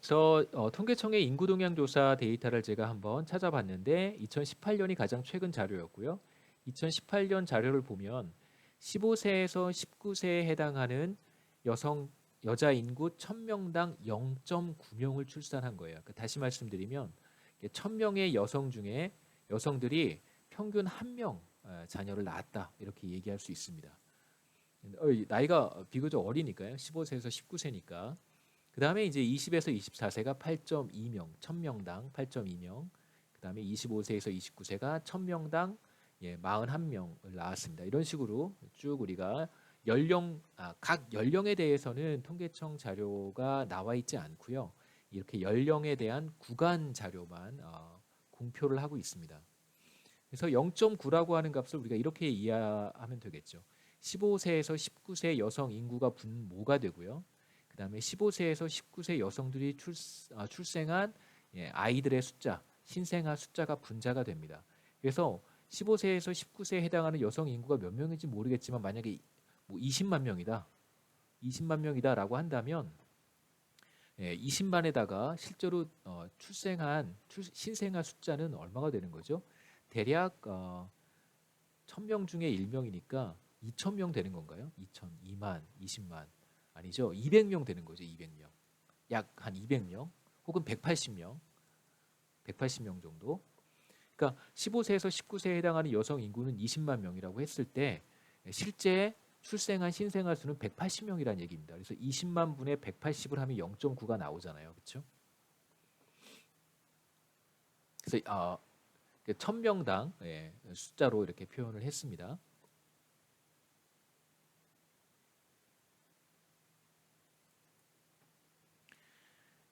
그래서 통계청의 인구 동향 조사 데이터를 제가 한번 찾아봤는데 2018년이 가장 최근 자료였고요. 2018년 자료를 보면 15세에서 19세에 해당하는 여자 인구 1000명당 0.9명을 출산한 거예요. 그러니까 다시 말씀드리면 1000명의 여성 중에 여성들이 평균 1명 자녀를 낳았다 이렇게 얘기할 수 있습니다. 나이가 비교적 어리니까요. 15세에서 19세니까. 그 다음에 이제 20에서 24세가 8.2명, 1000명당 8.2명. 그 다음에 25세에서 29세가 1000명당 41명을 낳았습니다. 이런 식으로 쭉 우리가 각 연령에 대해서는 통계청 자료가 나와 있지 않고요. 이렇게 연령에 대한 구간 자료만 공표를 하고 있습니다. 그래서 0.9라고 하는 값을 우리가 이렇게 이해하면 되겠죠. 15세에서 19세 여성 인구가 분모가 되고요. 그 다음에 15세에서 19세 여성들이 출생한 아이들의 숫자, 신생아 숫자가 분자가 됩니다. 그래서 15세에서 19세에 해당하는 여성 인구가 몇 명인지 모르겠지만 만약에 뭐 20만 명이다, 20만 명이다라고 한다면 20만에다가 실제로 출생한 신생아 숫자는 얼마가 되는 거죠? 대략 1000명 중에 1명이니까 2000명 되는 건가요? 2000, 2만, 20만 아니죠? 200명 되는 거죠. 200명. 약 한 200명 혹은 180명, 180명 정도. 그러니까 15세에서 19세에 해당하는 여성 인구는 20만 명이라고 했을 때 실제 출생한 신생아 수는 180명이라는 얘기입니다. 그래서 20만 분의 180을 하면 0.9가 나오잖아요. 그렇죠? 그래서 1000명당 숫자로 이렇게 표현을 했습니다.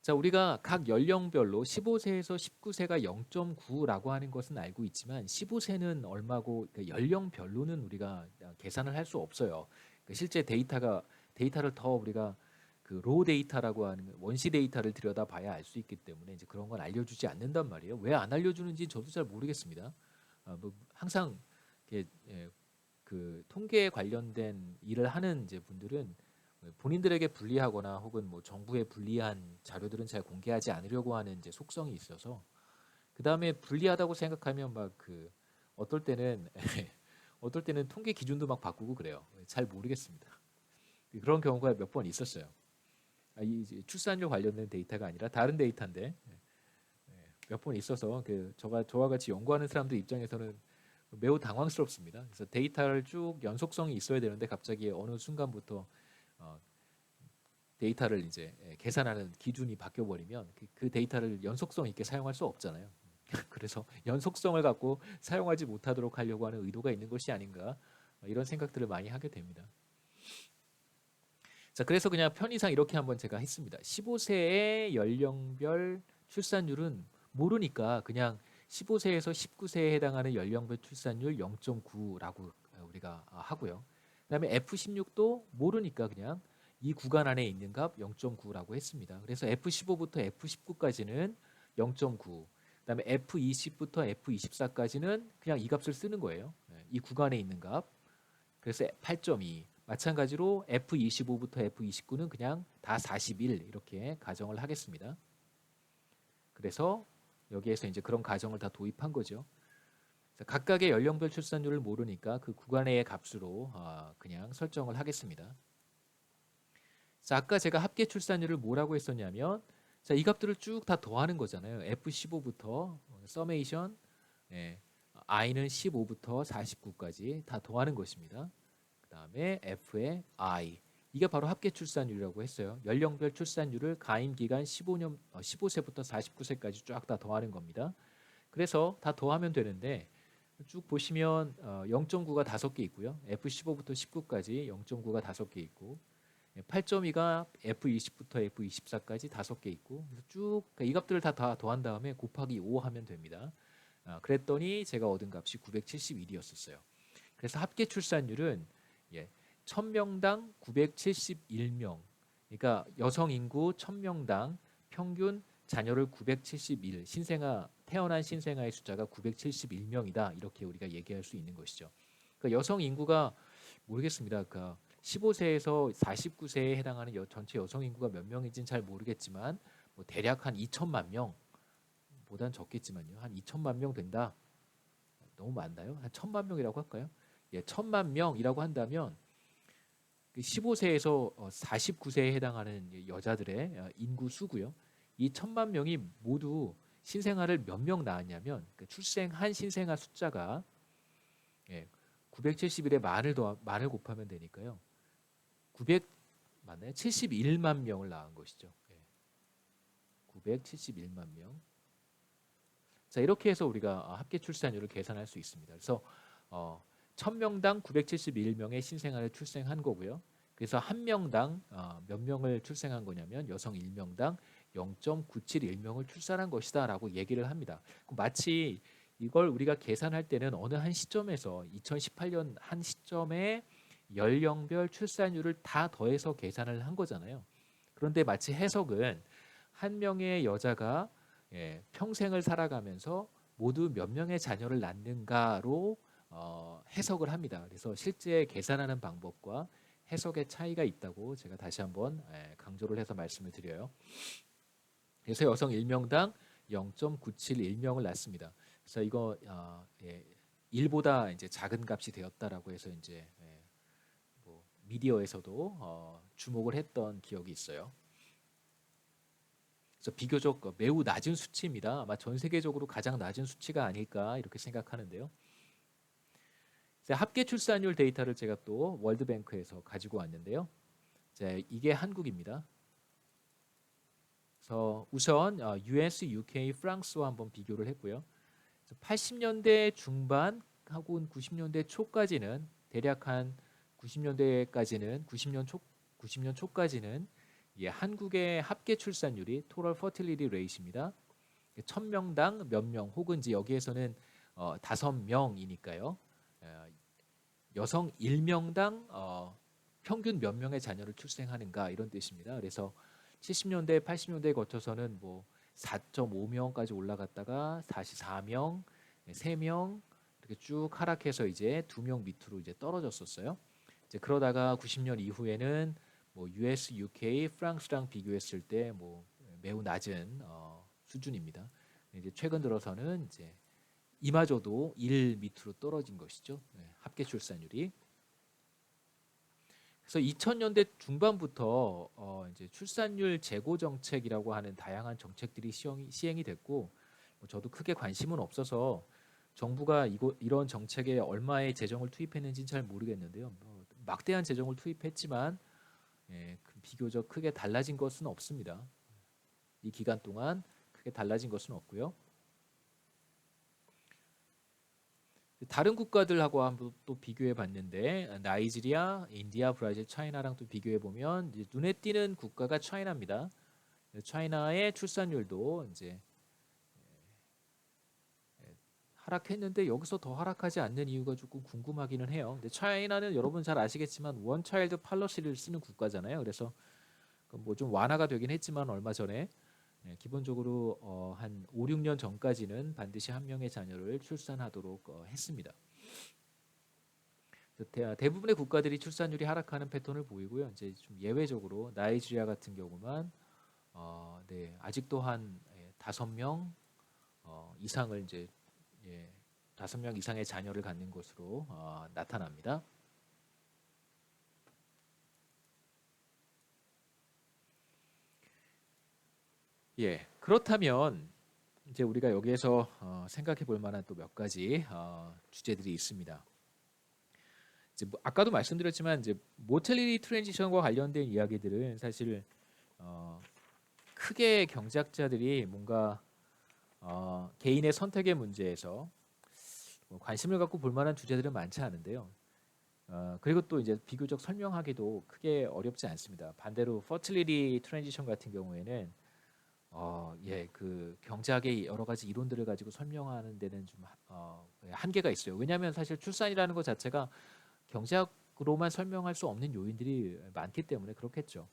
자, 우리가 각 연령별로 15세에서 19세가 0.9라고 하는 것은 알고 있지만 15세는 얼마고 연령별로는 우리가 계산을 할 수 없어요. 실제 데이터를 더 우리가 그 로 데이터라고 하는 원시 데이터를 들여다봐야 알 수 있기 때문에 이제 그런 건 알려주지 않는단 말이에요. 왜 안 알려주는지 저도 잘 모르겠습니다. 뭐 항상 그 통계에 관련된 일을 하는 이제 분들은 본인들에게 불리하거나 혹은 뭐 정부에 불리한 자료들은 잘 공개하지 않으려고 하는 이제 속성이 있어서 그 다음에 불리하다고 생각하면 막 그 어떨 때는 어떨 때는 통계 기준도 막 바꾸고 그래요. 잘 모르겠습니다. 그런 경우가 몇 번 있었어요. 이 출산율 관련된 데이터가 아니라 다른 데이터인데 몇 번 있어서 저와 같이 연구하는 사람들 입장에서는 매우 당황스럽습니다. 그래서 데이터를 쭉 연속성이 있어야 되는데 갑자기 어느 순간부터 어, 데이터를 이제 계산하는 기준이 바뀌어 버리면 그 데이터를 연속성 있게 사용할 수 없잖아요. 그래서 연속성을 갖고 사용하지 못하도록 하려고 하는 의도가 있는 것이 아닌가 이런 생각들을 많이 하게 됩니다. 자, 그래서 그냥 편의상 이렇게 한번 제가 했습니다. 15세의 연령별 출산율은 모르니까 그냥 15세에서 19세에 해당하는 연령별 출산율 0.9라고 우리가 하고요. 그다음에 F16도 모르니까 그냥 이 구간 안에 있는 값 0.9라고 했습니다. 그래서 F15부터 F19까지는 0.9. 그다음에 F20부터 F24까지는 그냥 이 값을 쓰는 거예요. 이 구간에 있는 값. 그래서 8.2. 마찬가지로 F25부터 F29는 그냥 다 41 이렇게 가정을 하겠습니다. 그래서 여기에서 이제 그런 가정을 다 도입한 거죠. 각각의 연령별 출산율을 모르니까 그 구간의 값으로 그냥 설정을 하겠습니다. 자, 아까 제가 합계 출산율을 뭐라고 했었냐면 자, 이 값들을 쭉 다 더하는 거잖아요. F15부터 서메이션 i는 15부터 49까지 다 더하는 것입니다. 그 다음에 F의 I 이게 바로 합계 출산율이라고 했어요. 연령별 출산율을 가임 기간 15세부터 49세까지 쫙 다 더하는 겁니다. 그래서 다 더하면 되는데 쭉 보시면 0.9가 5개 있고요. F15부터 19까지 0.9가 5개 있고 8.2가 F20부터 F24까지 5개 있고 쭉 이 값들을 다 더한 다음에 곱하기 5 하면 됩니다. 그랬더니 제가 얻은 값이 971이었었어요. 그래서 합계 출산율은 1000명당 971명. 그러니까 여성 인구 1000명당 평균 자녀를 971 태어난 신생아의 숫자가 971명이다. 이렇게 우리가 얘기할 수 있는 것이죠. 그러니까 여성 인구가 모르겠습니다. 그러니까 15세에서 49세에 해당하는 전체 여성 인구가 몇 명인지는 잘 모르겠지만 뭐 대략 한 2천만 명보단 적겠지만요. 한 2천만 명 된다. 너무 많나요? 한 1천만 명이라고 할까요? 예, 1천만 명이라고 한다면 15세에서 49세에 해당하는 여자들의 인구 수고요. 이 1천만 명이 모두 신생아를 몇 명 낳았냐면 출생한 신생아 숫자가 971에 만을 곱하면 되니까요. 900 맞나요? 71만 명을 낳은 것이죠. 971만 명. 자, 이렇게 해서 우리가 합계 출산율을 계산할 수 있습니다. 그래서 1000명당 971명의 신생아를 출생한 거고요. 그래서 한 명당 몇 명을 출생한 거냐면 여성 1명당 0.971명을 출산한 것이다 라고 얘기를 합니다. 마치 이걸 우리가 계산할 때는 어느 한 시점에서 2018년 한 시점에 연령별 출산율을 다 더해서 계산을 한 거잖아요. 그런데 마치 해석은 한 명의 여자가 평생을 살아가면서 모두 몇 명의 자녀를 낳는가로 해석을 합니다. 그래서 실제 계산하는 방법과 해석의 차이가 있다고 제가 다시 한번 강조를 해서 말씀을 드려요. 그래서 여성 1명당 0.971명을 낳습니다. 그래서 이거 1보다 이제 작은 값이 되었다라고 해서 이제 뭐 미디어에서도 주목을 했던 기억이 있어요. 그래서 비교적 매우 낮은 수치입니다. 아마 전 세계적으로 가장 낮은 수치가 아닐까 이렇게 생각하는데요. 합계 출산율 데이터를 제가 또 월드뱅크에서 가지고 왔는데요. 이게 한국입니다. 그래서 우선 US, UK, 프랑스와 한번 비교를 했고요. 80년대 중반하고 90년대 초까지는 대략 한 90년대까지는 90년 초까지는 한국의 합계 출산율이 total fertility rate입니다. 1000명당 몇 명 혹은 여기에서는 5명이니까요. 여성 1명당 평균 몇 명의 자녀를 출생하는가 이런 뜻입니다. 그래서 70년대, 80년대에 거쳐서는 뭐 4.5명까지 올라갔다가 다시 4명, 3명 이렇게 쭉 하락해서 이제 2명 밑으로 이제 떨어졌었어요. 이제 그러다가 90년 이후에는 뭐 US, UK, 프랑스랑 비교했을 때 뭐 매우 낮은 수준입니다. 이제 최근 들어서는 이제 이마저도 1 밑으로 떨어진 것이죠. 합계 출산율이. 그래서 2000년대 중반부터 이제 출산율 제고 정책이라고 하는 다양한 정책들이 시행이 됐고 저도 크게 관심은 없어서 정부가 이런 정책에 얼마의 재정을 투입했는지는 잘 모르겠는데요. 막대한 재정을 투입했지만 비교적 크게 달라진 것은 없습니다. 이 기간 동안 크게 달라진 것은 없고요. 다른 국가들하고 한번 또 비교해 봤는데 나이지리아, 인디아, 브라질, 차이나랑 또 비교해 보면 눈에 띄는 국가가 차이나입니다. 차이나의 출산율도 이제 하락했는데 여기서 더 하락하지 않는 이유가 조금 궁금하기는 해요. 근데 차이나는 여러분 잘 아시겠지만 원 차일드 팔러시를 쓰는 국가잖아요. 그래서 뭐 좀 완화가 되긴 했지만 얼마 전에 기본적으로 한 5, 6년 전까지는 반드시 한 명의 자녀를 출산하도록 했습니다. 대부분의 국가들이 출산율이 하락하는 패턴을 보이고요. 이제 좀 예외적으로 나이지리아 같은 경우만 아직도 한 5명 이상을 이제 5명 이상의 자녀를 갖는 것으로 나타납니다. 그렇다면 이제 우리가 여기에서 생각해 볼 만한 또 몇 가지 주제들이 있습니다. 이제 아까도 말씀드렸지만 이제 모텔리티 트랜지션과 관련된 이야기들은 사실 크게 경제학자들이 뭔가 개인의 선택의 문제에서 관심을 갖고 볼 만한 주제들은 많지 않은데요. 그리고 또 이제 비교적 설명하기도 크게 어렵지 않습니다. 반대로 퍼틸리티 트랜지션 같은 경우에는 그 경제학의 여러 가지 이론들을 가지고 설명하는 데는 좀 한계가 있어요. 왜냐하면 사실 출산이라는 것 자체가 경제학으로만 설명할 수 없는 요인들이 많기 때문에 그렇겠죠.